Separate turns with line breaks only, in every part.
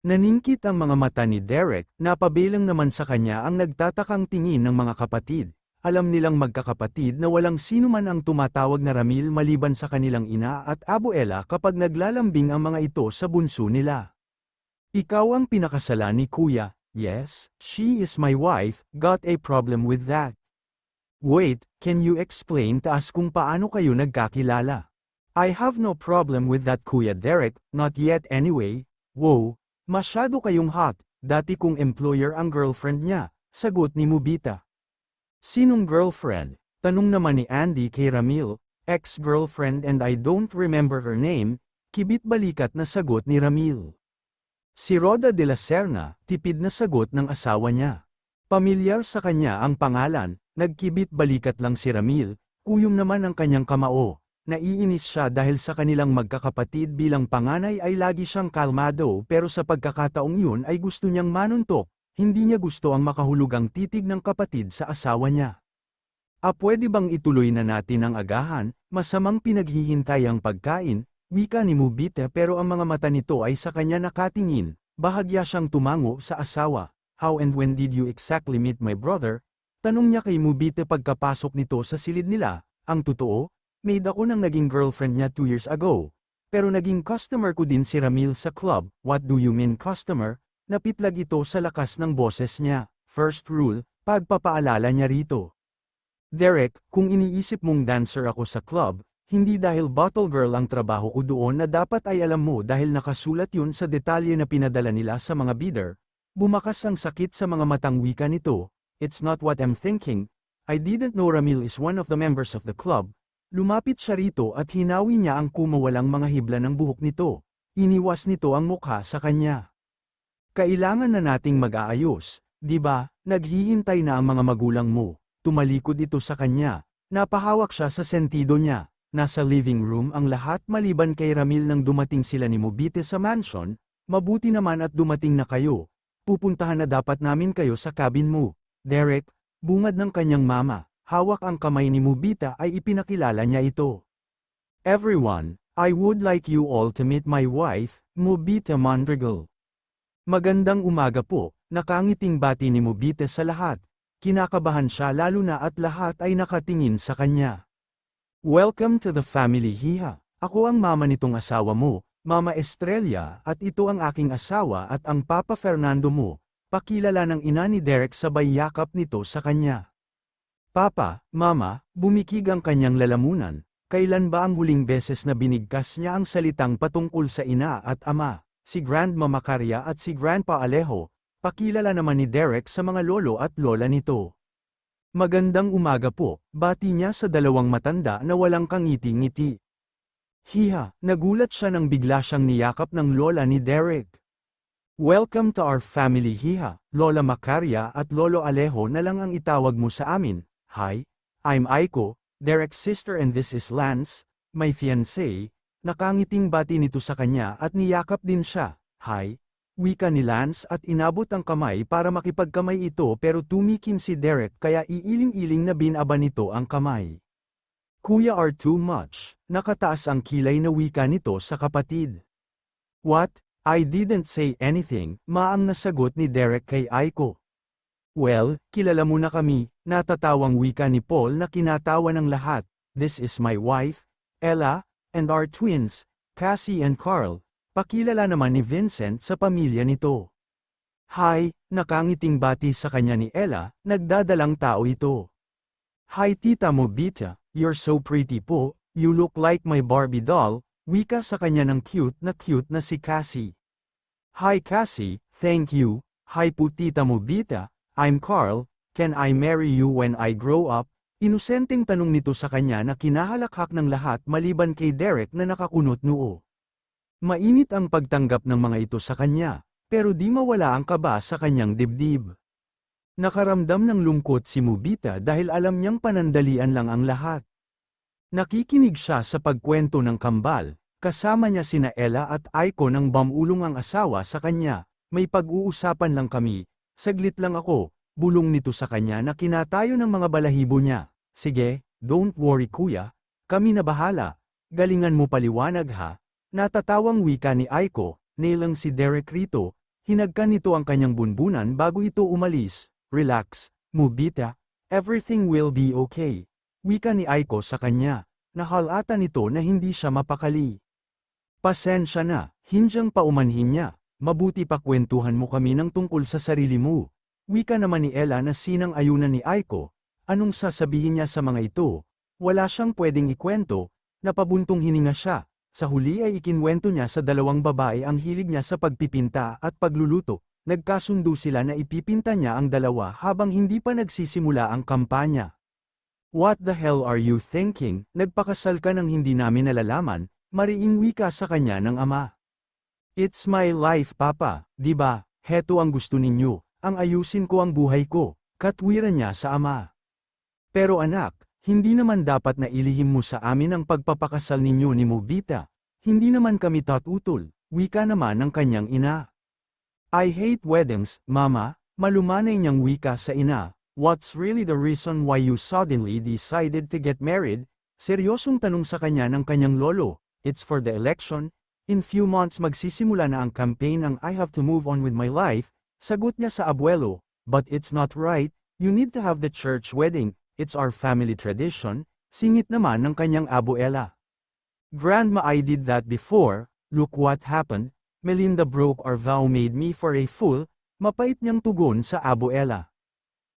Naningkit ang mga mata ni Derek, napabilang naman sa kanya ang nagtatakang tingin ng mga kapatid. Alam nilang magkakapatid na walang sino man ang tumatawag na Ramil maliban sa kanilang ina at abuela kapag naglalambing ang mga ito sa bunso nila. Ikaw ang pinakasala ni Kuya. Yes, she is my wife, got a problem with that. Wait, can you explain to us kung paano kayo nagkakilala? I have no problem with that Kuya Derek, not yet anyway. Wow, masyado kayong hot, dati kong employer ang girlfriend niya, sagot ni Mubita. Sinong girlfriend? Tanong naman ni Andy kay Ramil, ex-girlfriend and I don't remember her name, kibit-balikat na sagot ni Ramil. Si Roda de la Serna, tipid na sagot ng asawa niya. Pamilyar sa kanya ang pangalan, nagkibit-balikat lang si Ramil, kuyom naman ang kanyang kamao. Naiinis siya dahil sa kanilang magkakapatid bilang panganay ay lagi siyang kalmado pero sa pagkakataong yun ay gusto niyang manuntok, hindi niya gusto ang makahulugang titig ng kapatid sa asawa niya. Pwede bang ituloy na natin ang agahan, masamang pinaghihintay ang pagkain, wika ni Mubita pero ang mga mata nito ay sa kanya nakatingin, bahagya siyang tumango sa asawa. How and when did you exactly meet my brother? Tanong niya kay Mubita pagkapasok nito sa silid nila. Ang totoo, made ako ng naging girlfriend niya 2 years ago. Pero naging customer ko din si Ramil sa club. What do you mean customer? Napitlag ito sa lakas ng boses niya. First rule, pagpapaalala niya rito. Derek, kung iniisip mong dancer ako sa club, hindi dahil bottle girl ang trabaho ko doon na dapat ay alam mo dahil nakasulat yun sa detalye na pinadala nila sa mga bidder. Bumakas ang sakit sa mga matang wika nito. It's not what I'm thinking. I didn't know Ramil is one of the members of the club. Lumapit siya rito at hinawi niya ang kumawalang mga hibla ng buhok nito. Iniwas nito ang mukha sa kanya. Kailangan na nating mag-aayos, di ba? Naghihintay na ang mga magulang mo. Tumalikod ito sa kanya. Napahawak siya sa sentido niya. Nasa living room ang lahat maliban kay Ramil nang dumating sila ni Mubita sa mansion. Mabuti naman at dumating na kayo. Pupuntahan na dapat namin kayo sa cabin mo. Derek, bungad ng kanyang mama, hawak ang kamay ni Mubita ay ipinakilala niya ito. Everyone, I would like you all to meet my wife, Mubita Mondragal. Magandang umaga po, nakangiting bati ni Mubita sa lahat. Kinakabahan siya lalo na at lahat ay nakatingin sa kanya. Welcome to the family Hiha. Ako ang mama nitong asawa mo, Mama Estrella, at ito ang aking asawa at ang Papa Fernando mo. Pakilala ng ina ni Derek sabay yakap nito sa kanya. Papa, Mama, bumikig ang kanyang lalamunan. Kailan ba ang huling beses na binigkas niya ang salitang patungkol sa ina at ama, si Grandma Macaria at si Grandpa Alejo? Pakilala naman ni Derek sa mga lolo at lola nito. Magandang umaga po, bati niya sa dalawang matanda na walang kangiti-ngiti. Hiha, nagulat siya nang bigla siyang niyakap ng lola ni Derek. Welcome to our family Hiha, Lola Macaria at Lolo Alejo na lang ang itawag mo sa amin. Hi, I'm Aiko, Derek's sister and this is Lance, my fiancé. Nakangiting bati nito sa kanya at niyakap din siya. Hi, wika ni Lance at inabot ang kamay para makipagkamay ito pero tumikim si Derek kaya iiling-iling na binaba nito ang kamay. Kuya are too much, nakataas ang kilay na wika nito sa kapatid. What? I didn't say anything, maang nasagot ni Derek kay Aiko. Well, kilala mo na kami, natatawang wika ni Paul na kinatawa ng lahat. This is my wife, Ella, and our twins, Cassie and Carl. Pakilala naman ni Vincent sa pamilya nito. Hi, nakangiting bati sa kanya ni Ella, nagdadalang tao ito. Hi Tita Mubita, you're so pretty po, you look like my Barbie doll, wika sa kanya ng cute na si Cassie. Hi Cassie, thank you. Hi po Tita Mubita, I'm Carl, can I marry you when I grow up? Inosenteng tanong nito sa kanya na kinahalakhak ng lahat maliban kay Derek na nakakunot noo. Mainit ang pagtanggap ng mga ito sa kanya, pero di mawala ang kaba sa kanyang dibdib. Nakaramdam ng lungkot si Mubita dahil alam niyang panandalian lang ang lahat. Nakikinig siya sa pagkwento ng kambal, kasama niya sina Ella at Aiko nang bamulong ang asawa sa kanya. May pag-uusapan lang kami, saglit lang ako, bulong nito sa kanya na kinatayo ng mga balahibo niya. Sige, don't worry kuya, kami na bahala, galingan mo paliwanag ha. Natatawang wika ni Aiko, nilang si Derek rito, Hinagkan nito ang kanyang bunbunan bago ito umalis. Relax, Mubita. Everything will be okay. Wika ni Aiko sa kanya. Nahalata nito na hindi siya mapakali. Pasensya na, hindyang paumanhin niya. Mabuti pa kwentuhan mo kami ng tungkol sa sarili mo. Wika naman ni Ella na sinang-ayunan ni Aiko. Anong sasabihin niya sa mga ito? Wala siyang pwedeng ikwento. Napabuntong hininga siya. Sa huli ay ikinwento niya sa dalawang babae ang hilig niya sa pagpipinta at pagluluto. Nagkasundo sila na ipipinta niya ang dalawa habang hindi pa nagsisimula ang kampanya. What the hell are you thinking? Nagpakasal ka nang hindi namin nalalaman, mariing wika sa kanya ng ama. It's my life, Papa, di ba? Heto ang gusto ninyo, ang ayusin ko ang buhay ko, katwiran niya sa ama. Pero anak, hindi naman dapat na ilihim mo sa amin ang pagpapakasal ninyo ni Mubita. Hindi naman kami tatutol, wika naman ng kanyang ina. I hate weddings, Mama, malumanay niyang wika sa ina. What's really the reason why you suddenly decided to get married? Seryosong tanong sa kanya ng kanyang lolo. It's for the election. In few months magsisimula na ang campaign ang I have to move on with my life. Sagot niya sa abuelo. But it's not right, you need to have the church wedding. It's our family tradition, singit naman ng kanyang abuela. Grandma, I did that before, look what happened, Melinda broke our vow, made me for a fool, mapait niyang tugon sa abuela.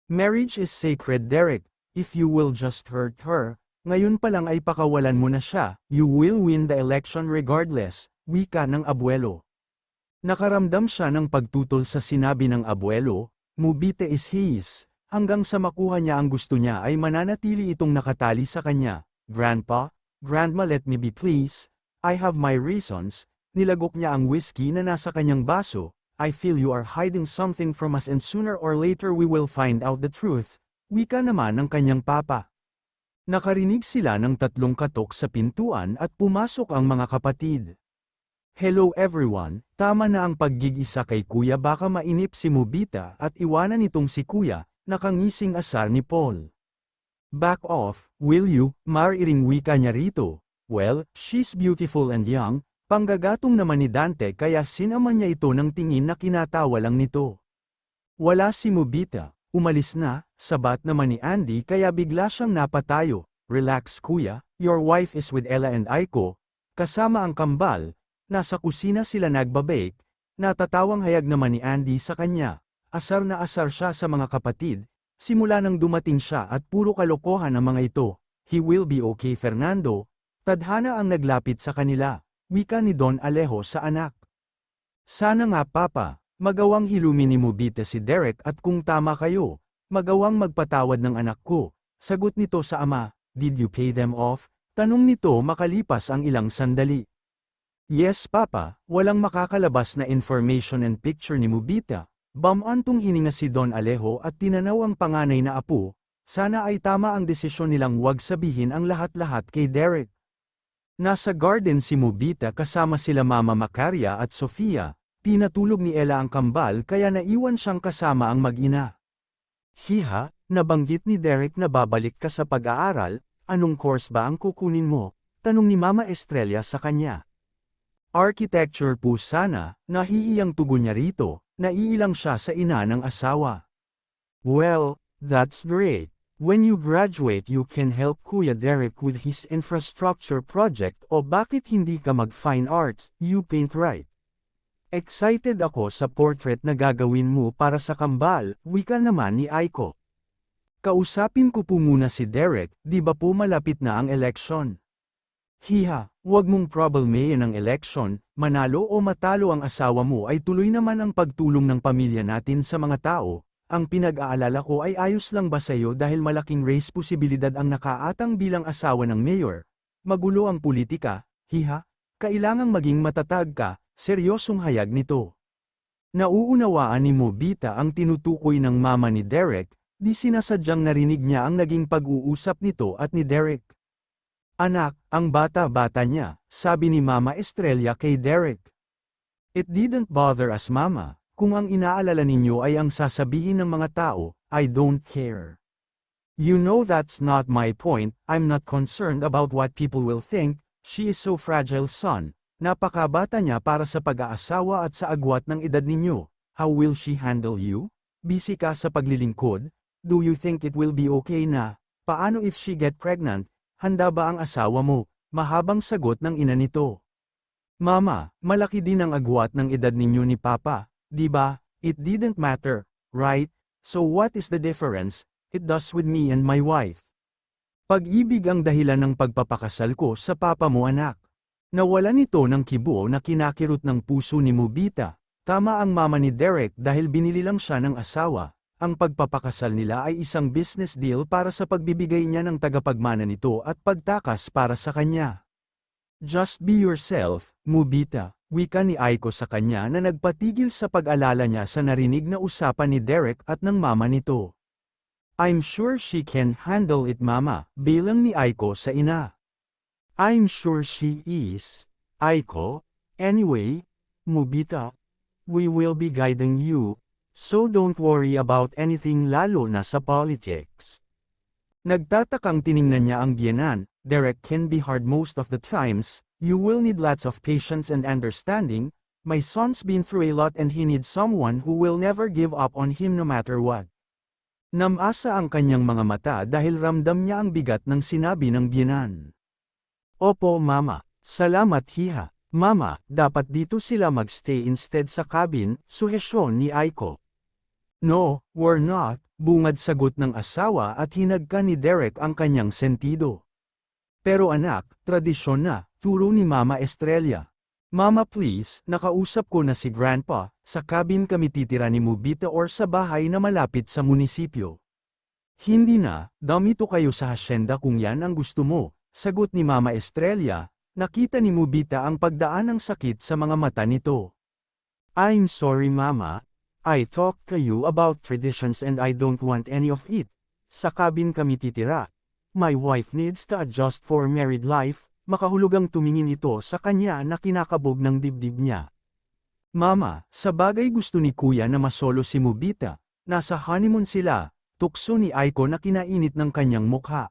Marriage is sacred, Derek, if you will just hurt her, ngayon pa lang ay pakawalan mo na siya, you will win the election regardless, wika ng abuelo. Nakaramdam siya ng pagtutol sa sinabi ng abuelo, Mubita is his. Hanggang sa makuha niya ang gusto niya ay mananatili itong nakatali sa kanya. Grandpa, Grandma, let me be please. I have my reasons. Nilagok niya ang whiskey na nasa kanyang baso. I feel you are hiding something from us and sooner or later we will find out the truth. Wika naman ng kanyang papa. Nakarinig sila ng tatlong katok sa pintuan at pumasok ang mga kapatid. Hello everyone, tama na ang paggigisa kay kuya, baka mainip si Mubita at iwanan itong si kuya. Nakangising asar ni Paul. Back off, will you? Mariing wika niya rito. Well, she's beautiful and young. Panggagatong naman ni Dante kaya sinaman niya ito ng tingin na kinatawa lang nito. Wala si Mubita, umalis na, sabat naman ni Andy kaya bigla siyang napatayo. Relax kuya, your wife is with Ella and Aiko. Kasama ang kambal, nasa kusina sila nagbabake. Natatawang hayag naman ni Andy sa kanya. Asar na asar siya sa mga kapatid, simula nang dumating siya at puro kalokohan ang mga ito. He will be okay, Fernando. Tadhana ang naglapit sa kanila, wika ni Don Alejo sa anak. Sana nga Papa, magawang hilumin ni Mubita si Derek at kung tama kayo, magawang magpatawad ng anak ko. Sagot nito sa ama, did you pay them off? Tanong nito makalipas ang ilang sandali. Yes Papa, walang makakalabas na information and picture ni Mubita. Bamantong hininga si Don Alejo at tinanaw ang panganay na apo, sana ay tama ang desisyon nilang wag sabihin ang lahat-lahat kay Derek. Nasa garden si Mubita kasama sila Mama Macaria at Sofia, pinatulog ni Ella ang kambal kaya naiwan siyang kasama ang mag-ina. Hiha, nabanggit ni Derek na babalik ka sa pag-aaral, anong course ba ang kukunin mo? Tanong ni Mama Estrella sa kanya. Architecture po sana, nahihiyang tugon niya rito. Naiilang siya sa ina ng asawa. Well, that's great. When you graduate you can help Kuya Derek with his infrastructure project o bakit hindi ka mag-fine arts, you paint right. Excited ako sa portrait na gagawin mo para sa kambal, wika naman ni Aiko. Kausapin ko po muna si Derek, di ba po malapit na ang election? Hiha, wag mong problemahin ang election, manalo o matalo ang asawa mo ay tuloy naman ang pagtulong ng pamilya natin sa mga tao. Ang pinag-aalala ko ay ayos lang ba sa'yo dahil malaking race posibilidad ang nakaatang bilang asawa ng mayor. Magulo ang politika, hiha, kailangang maging matatag ka, seryosong hayag nito. Nauunawaan ni Mubita ang tinutukoy ng mama ni Derek, di sinasadyang narinig niya ang naging pag-uusap nito at ni Derek. Anak, ang bata-bata niya, sabi ni Mama Estrella kay Derek. It didn't bother us Mama, kung ang inaalala ninyo ay ang sasabihin ng mga tao, I don't care. You know that's not my point, I'm not concerned about what people will think, she is so fragile son, napakabata niya para sa pag-aasawa at sa agwat ng edad ninyo, How will she handle you? Busy ka sa paglilingkod? Do you think it will be okay na? Paano if she get pregnant? Handa ba ang asawa mo? Mahabang sagot ng ina nito. Mama, malaki din ang agwat ng edad ninyo ni Papa, di ba? It didn't matter, right? So what is the difference? It does with me and my wife. Pag-ibig ang dahilan ng pagpapakasal ko sa papa mo anak. Nawalan ito ng kibo na kinakirot ng puso ni Mobita. Tama ang mama ni Derek dahil binili lang siya ng asawa. Ang pagpapakasal nila ay isang business deal para sa pagbibigay niya ng tagapagmana nito at pagtakas para sa kanya. Just be yourself, Mobita, wika ni Aiko sa kanya na nagpatigil sa pag-alala niya sa narinig na usapan ni Derek at ng mama nito. I'm sure she can handle it mama, bilang ni Aiko sa ina. I'm sure she is, Aiko. Anyway, Mobita, we will be guiding you, so don't worry about anything lalo na sa politics. Nagtatakang tiningnan niya ang biyenan. Derek can be hard most of the times, you will need lots of patience and understanding, my son's been through a lot and he needs someone who will never give up on him no matter what. Namasa ang kanyang mga mata dahil ramdam niya ang bigat ng sinabi ng biyenan. Opo mama, salamat hiha. Mama, dapat dito sila magstay instead sa cabin, suhesyon ni Aiko. No, we're not, bungad sagot ng asawa at hinagka ni Derek ang kanyang sentido. Pero anak, tradisyon na, turo ni Mama Estrella. Mama please, nakausap ko na si Grandpa, sa cabin kami titira ni Mobita or sa bahay na malapit sa munisipyo. Hindi na, damito kayo sa hasyenda kung yan ang gusto mo, sagot ni Mama Estrella, nakita ni Mobita ang pagdaan ng sakit sa mga mata nito. I'm sorry Mama, I talked to you about traditions and I don't want any of it. Sa cabin kami titira. My wife needs to adjust for married life, makahulugang tumingin ito sa kanya na kinakabog ng dibdib niya. Mama, sa bagay gusto ni Kuya na masolo si Mobita, nasa honeymoon sila, tukso ni Aiko na kinainit ng kanyang mukha.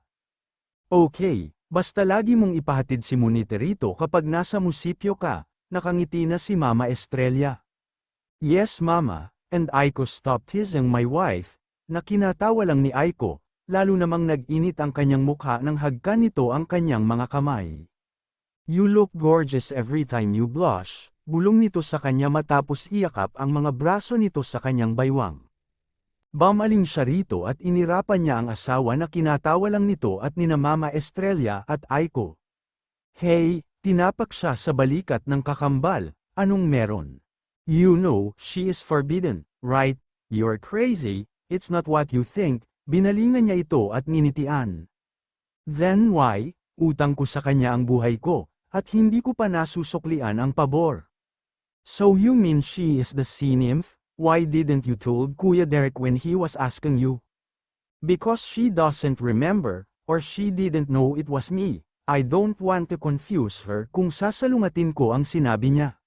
Okay, basta lagi mong ipahatid si Monite rito kapag nasa musipyo ka, nakangiti na si Mama Estrella. Yes Mama, and Aiko stopped teasing my wife, na kinatawa lang ni Aiko. Lalo namang nag-init ang kanyang mukha nang hagkan nito ang kanyang mga kamay. You look gorgeous every time you blush, bulong nito sa kanya matapos iyakap ang mga braso nito sa kanyang baywang. Bamaling siya rito at inirapan niya ang asawa na kinatawa lang nito at nina Mama Estrella at Aiko. Hey, tinapak siya sa balikat ng kakambal, anong meron? You know, she is forbidden, right? You're crazy, it's not what you think. Binalingan niya ito at nginitian. Then why, utang ko sa kanya ang buhay ko, at hindi ko pa nasusuklian ang pabor. So you mean she is the sea nymph? Why didn't you told Kuya Derek when he was asking you? Because she doesn't remember, or she didn't know it was me. I don't want to confuse her kung sasalungatin ko ang sinabi niya.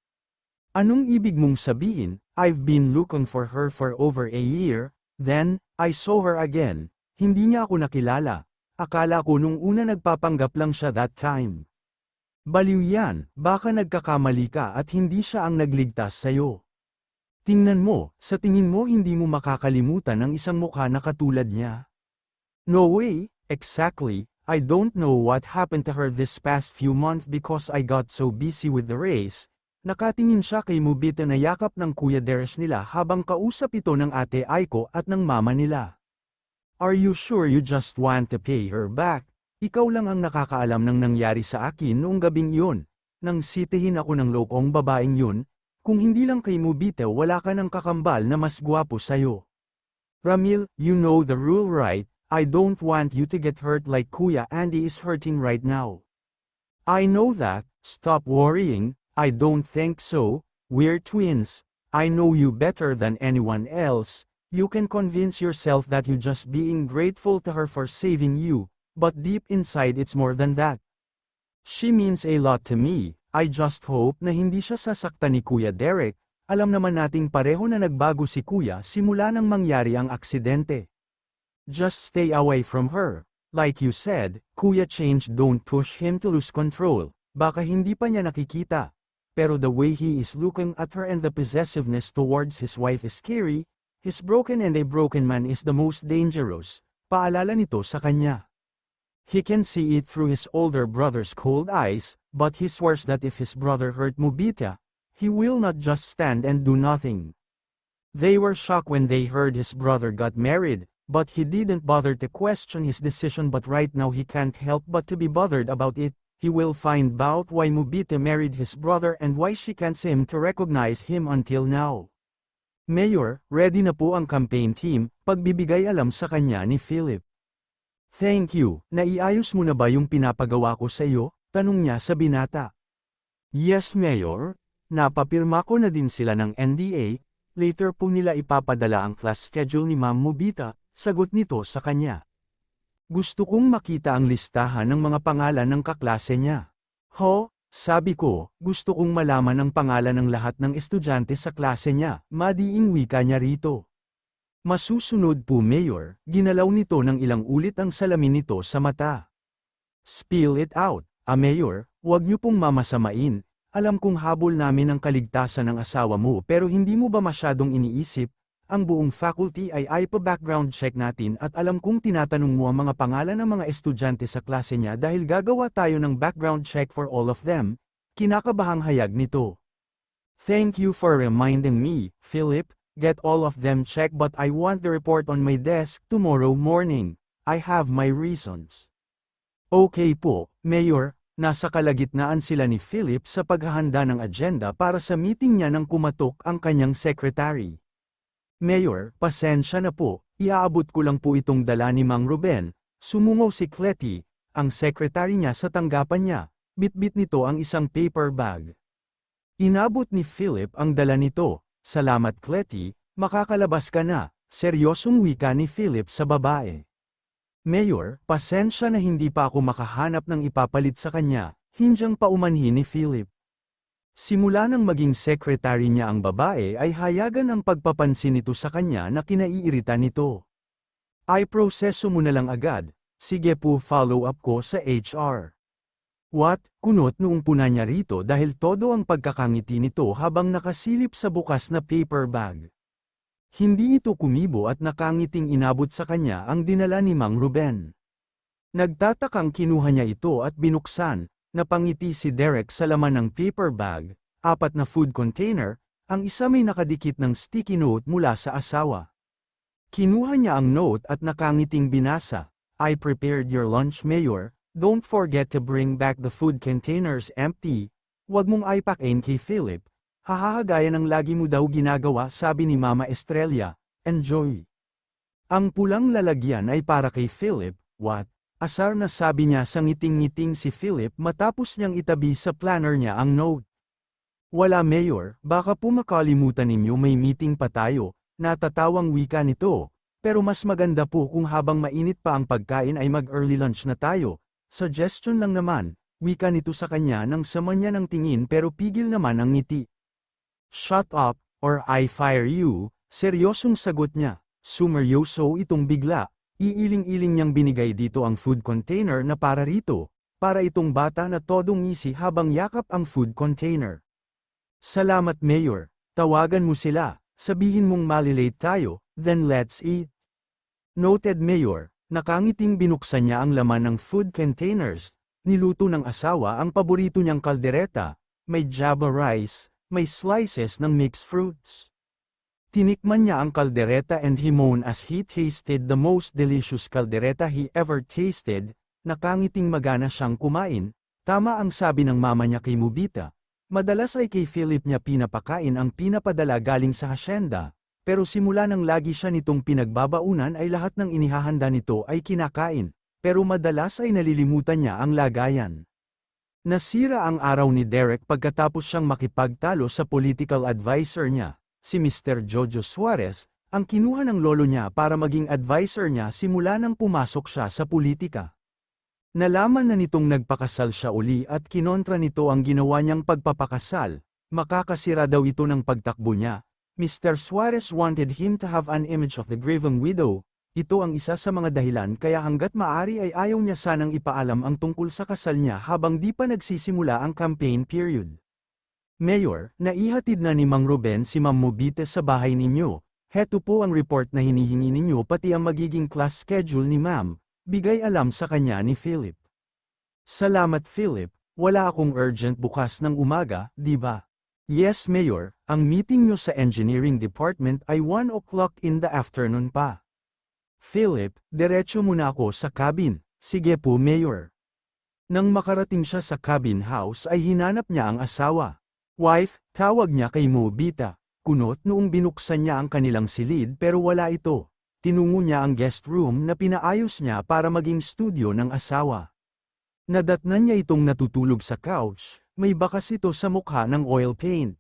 Anong ibig mong sabihin? I've been looking for her for over a year. Then, I saw her again, hindi niya ako nakilala, akala ko nung una nagpapanggap lang siya that time. Baliw yan, baka nagkakamali ka at hindi siya ang nagligtas sa'yo. Tingnan mo, sa tingin mo hindi mo makakalimutan ang isang mukha na katulad niya. No way, exactly, I don't know what happened to her this past few months because I got so busy with the race. Nakatingin siya kay Mobita na yakap ng Kuya Derek nila habang kausap ito ng ate Aiko at ng mama nila. Are you sure you just want to pay her back? Ikaw lang ang nakakaalam ng nangyari sa akin noong gabing iyon. Nang sitihin ako ng lokong babaeng yun, kung hindi lang kay Mobita wala ka ng kakambal na mas gwapo sa'yo. Ramil, you know the rule right, I don't want you to get hurt like Kuya Andy is hurting right now. I know that, stop worrying. I don't think so, we're twins, I know you better than anyone else, you can convince yourself that you're just being grateful to her for saving you, but deep inside it's more than that. She means a lot to me, I just hope na hindi siya sasaktan ni Kuya Derek, alam naman nating pareho na nagbago si Kuya simula nang mangyari ang aksidente. Just stay away from her, like you said, Kuya changed, don't push him to lose control, baka hindi pa niya nakikita. pero the way he is looking at her and the possessiveness towards his wife is scary. He's broken and a broken man is the most dangerous. Paalala nito sa kanya. He can see it through his older brother's cold eyes, but he swears that if his brother hurt Mobita, he will not just stand and do nothing. They were shocked when they heard his brother got married, but he didn't bother to question his decision, but right now he can't help but to be bothered about it. He will find out why Mobita married his brother and why she can't seem to recognize him until now. Mayor, ready na po ang campaign team, pagbibigay alam sa kanya ni Philip. Thank you, naiayos mo na ba yung pinapagawa ko sa iyo? Tanong niya sa binata. Yes Mayor, napapirma ko na din sila ng NDA, later po nila ipapadala ang class schedule ni Ma'am Mobita, sagot nito sa kanya. Gusto kong makita ang listahan ng mga pangalan ng kaklase niya. Ho, sabi ko, gusto kong malaman ang pangalan ng lahat ng estudyante sa klase niya, madiing wika niya rito. Masusunod po Mayor, ginalaw nito ng ilang ulit ang salamin nito sa mata. Spill it out, Mayor, huwag niyo pong mamasamain, alam kong habol namin ang kaligtasan ng asawa mo pero hindi mo ba masyadong iniisip, ang buong faculty ay ipa-background check natin at alam kong tinatanong mo ang mga pangalan ng mga estudyante sa klase niya dahil gagawa tayo ng background check for all of them, kinakabahang hayag nito. Thank you for reminding me, Philip. Get all of them checked but I want the report on my desk tomorrow morning. I have my reasons. Okay po, Mayor, nasa kalagitnaan sila ni Philip sa paghahanda ng agenda para sa meeting niya nang kumatok ang kanyang secretary. Mayor, pasensya na po, iaabot ko lang po itong dala ni Mang Ruben, sumungaw si Cletty, ang secretary niya sa tanggapan niya, bitbit nito ang isang paper bag. Inabot ni Philip ang dala nito. Salamat Cletty, makakalabas ka na, seryosong wika ni Philip sa babae. Mayor, pasensya na hindi pa ako makahanap ng ipapalit sa kanya, hindyang paumanhin ni Philip. Simula nang maging secretary niya ang babae ay hayagan ang pagpapansin nito sa kanya na kinaiirita nito. Ay proseso mo na lang agad, sige po follow up ko sa HR. What? Kunot noong puna niya rito dahil todo ang pagkakangiti nito habang nakasilip sa bukas na paper bag. Hindi ito kumibo at nakangiting inabot sa kanya ang dinala ni Mang Ruben. Nagtatakang kinuha niya ito at binuksan, napangiti si Derek sa laman ng paper bag, 4 na food container, ang isa may nakadikit ng sticky note mula sa asawa. Kinuha niya ang note at nakangiting binasa, I prepared your lunch Mayor. Don't forget to bring back the food containers empty. Huwag mong ipakain kay Philip. Hahahagayan ang lagi mo daw ginagawa sabi ni Mama Estrella. Enjoy. Ang pulang lalagyan ay para kay Philip. What? Asar na sabi niya sa ngiting-ngiting si Philip matapos niyang itabi sa planner niya ang note. Wala Mayor, baka po makalimutan ninyo may meeting pa tayo. Natatawang wika nito. Pero mas maganda po kung habang mainit pa ang pagkain ay mag-early lunch na tayo. Suggestion lang naman, wika nito sa kanya nang sama niya ng tingin pero pigil naman ang ngiti. Shut up, or I fire you, seryosong sagot niya. Sumeryoso itong bigla, iiling-iling niyang binigay dito ang food container na para rito, para itong bata na todong ngisi habang yakap ang food container. Salamat Mayor, tawagan mo sila, sabihin mong malilate tayo, then let's eat. Noted Mayor. Nakangiting binuksan niya ang laman ng food containers, niluto ng asawa ang paborito niyang kaldereta, may java rice, may slices ng mixed fruits. Tinikman niya ang kaldereta and he moaned as he tasted the most delicious kaldereta he ever tasted, nakangiting magana siyang kumain, tama ang sabi ng mama niya kay Mobita, madalas ay kay Philip niya pinapakain ang pinapadala galing sa hasyenda. Pero simula nang lagi siya nitong pinagbabaunan ay lahat ng inihahanda nito ay kinakain, pero madalas ay nalilimutan niya ang lagayan. Nasira ang araw ni Derek pagkatapos siyang makipagtalo sa political advisor niya, si Mr. Jojo Suarez, ang kinuha ng lolo niya para maging advisor niya simula nang pumasok siya sa politika. Nalaman na nitong nagpakasal siya uli at kinontra nito ang ginawa niyang pagpapakasal, makakasira daw ito ng pagtakbo niya. Mr. Suarez wanted him to have an image of the grieving widow. Ito ang isa sa mga dahilan kaya hanggat maaari ay ayaw niya sanang ipaalam ang tungkol sa kasal niya habang di pa nagsisimula ang campaign period. Mayor, naihatid na ni Mang Ruben si Ma'am Mobita sa bahay ninyo. Heto po ang report na hinihingi ninyo pati ang magiging class schedule ni Ma'am. Bigay alam sa kanya ni Philip. Salamat Philip, wala akong urgent bukas ng umaga, di ba? Yes Mayor, ang meeting nyo sa engineering department ay 1 o'clock in the afternoon pa. Philip, diretso muna ako sa cabin. Sige po Mayor. Nang makarating siya sa cabin house ay hinanap niya ang asawa. Wife, tawag niya kay Mobita. Kunot noong binuksan niya ang kanilang silid pero wala ito. Tinungo niya ang guest room na pinaayos niya para maging studio ng asawa. Nadatnan niya itong natutulog sa couch, may bakas ito sa mukha ng oil paint.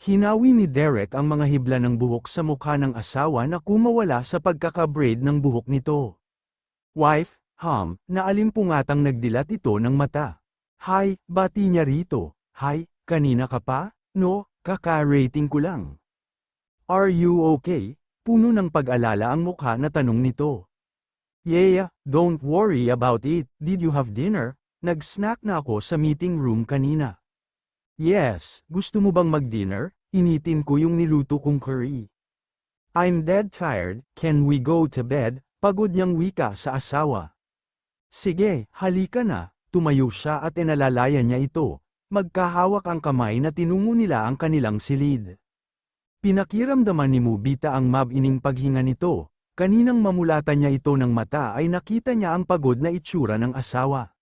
Hinawi ni Derek ang mga hibla ng buhok sa mukha ng asawa na kumawala sa pagkakabraid ng buhok nito. Wife, naalimpungatang nagdilat ito ng mata. Hi, bati niya rito. Hi, kanina ka pa? No, kaka-rating ko lang. Are you okay? Puno ng pag-alala ang mukha na tanong nito. Yeah, don't worry about it. Did you have dinner? Nag-snack na ako sa meeting room kanina. Yes, gusto mo bang mag-dinner? Initin ko yung niluto kong curry. I'm dead tired, can we go to bed? Pagod niyang wika sa asawa. Sige, halika na. Tumayo siya at inalalayan niya ito. Magkahawak ang kamay na tinungo nila ang kanilang silid. Pinakiramdaman ni Mobita ang mabining paghinga nito. Kaninang mamulatan niya ito ng mata ay nakita niya ang pagod na itsura ng asawa.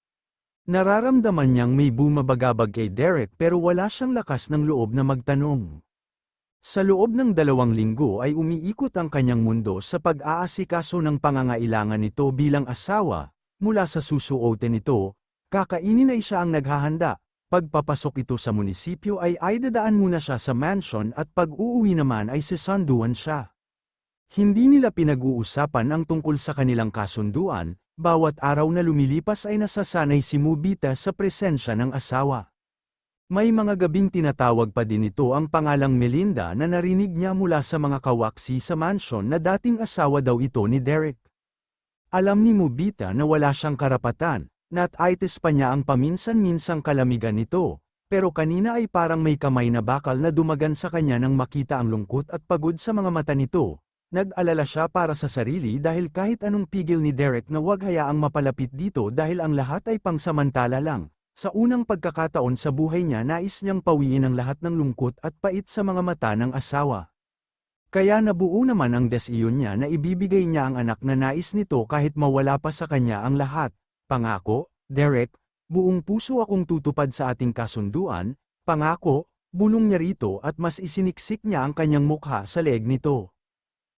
Nararamdaman niyang may bumabagabag kay Derek pero wala siyang lakas ng loob na magtanong. Sa loob ng 2 linggo ay umiikot ang kanyang mundo sa pag-aasikaso ng pangangailangan nito bilang asawa. Mula sa susuotin nito, kakainin ay siya ang naghahanda. Pagpapasok ito sa munisipyo ay dadaan muna siya sa mansion at pag-uuwi naman ay sisanduan siya. Hindi nila pinag-uusapan ang tungkol sa kanilang kasunduan, bawat araw na lumilipas ay nasasanay si Mobita sa presensya ng asawa. May mga gabing tinatawag pa din ito ang pangalang Melinda na narinig niya mula sa mga kawaksi sa mansion na dating asawa daw ito ni Derek. Alam ni Mobita na wala siyang karapatan, nat-itis pa niya ang paminsan-minsang kalamigan nito, pero kanina ay parang may kamay na bakal na dumagan sa kanya nang makita ang lungkot at pagod sa mga mata nito. Nag-alala siya para sa sarili dahil kahit anong pigil ni Derek na wag hayaang mapalapit dito dahil ang lahat ay pangsamantala lang. Sa unang pagkakataon sa buhay niya nais niyang pawiin ang lahat ng lungkot at pait sa mga mata ng asawa. Kaya nabuo naman ang desisyon niya na ibibigay niya ang anak na nais nito kahit mawala pa sa kanya ang lahat. Pangako, Derek, buong puso akong tutupad sa ating kasunduan, pangako, bulong niya rito at mas isiniksik niya ang kanyang mukha sa leeg nito.